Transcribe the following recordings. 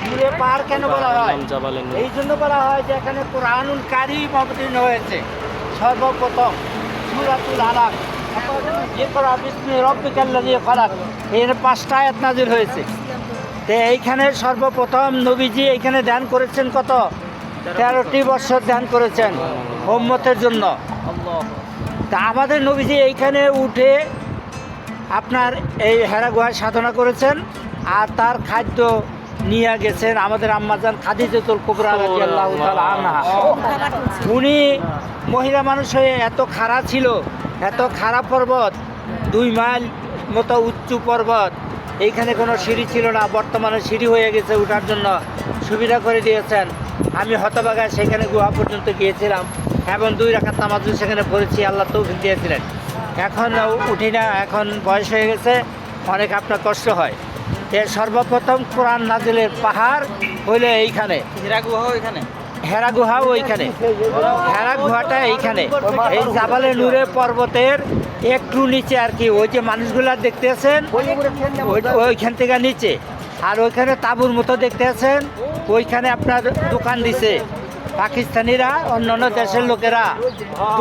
নূরে পাহাড় কেন বলা হয়? এই জন্য বলা হয় যে এখানে কোরআনুল কারীম অবতীর্ণ হয়েছে সর্বপ্রথম। সূরাতুল আলাক, ইকরা বিসমি রাব্বিকাল্লাযী খালাক, এর 5টা আয়াত নাযিল হয়েছে। তো এইখানে সর্বপ্রথম নবীজি এইখানে ধ্যান করেছেন কত? 13টি বছর ধ্যান করেছেন উম্মতের জন্য। তা আমাদের নবীজি এইখানে উঠে আপনার এই হেরা গুহায় সাধনা করেছেন, আর তার খাদ্য নিয়ে গেছেন আমাদের আম্মাজান খাদিজাতুল কুবরা রাদিয়াল্লাহু তাআলা আনহা। উনি মহিলা মানুষ হয়ে এত খাড়া ছিল, এত খাড়া পর্বত, 2 মাইল মতো উঁচু পর্বত, এইখানে কোনো সিঁড়ি ছিল না, বর্তমানে সিঁড়ি হয়ে গেছে, ওঠার জন্য সুবিধা করে দিয়েছেন। আমি হতবাগায় সেখানে গুহা পর্যন্ত গিয়েছিলাম এবং 2 রাকাত নামাজও সেখানে পড়েছি, আল্লাহ তৌফিক দিয়েছিলেন। এখন উঠি না, এখন বয়স হয়ে গেছে, অনেক আপনার কষ্ট হয়। এর সর্বপ্রথম কোরআন নাজিলের পাহাড় হইলে এইখানে হীরা গুহা ওইখানে, হেরা গুহাও ওইখানে, হেরা গুহাটা এইখানে, এই জাবালে নূরে পর্বতের একটু নিচে আর কি। ওই যে মানুষগুলা দেখতে আছেন ওইখান থেকে নিচে, আর ওইখানে তাঁবুর মতো দেখতে আছেন, ওইখানে আপনার দোকান দিছে পাকিস্তানিরা, অন্যান্য দেশের লোকেরা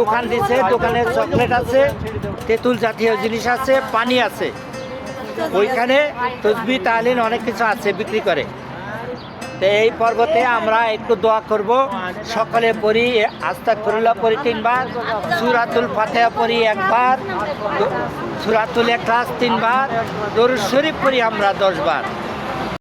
দোকান দিছে। দোকানে চকলেট আছে, তেঁতুল জাতীয় জিনিস আছে, পানি আছে। ওইখানে তসবিহ তাহলিল অনেক কিছু আছে, বিক্রি করে। তো এই পর্বতে আমরা একটু দোয়া করব, সকালে পড়ি আস্তাগফিরুল্লাহ পড়ি 3 বার, সূরাতুল ফাতিহা পড়ি 1 বার, সূরাতুল ইখলাস 3 বার, দরুদ শরীফ পড়ি আমরা 10 বার।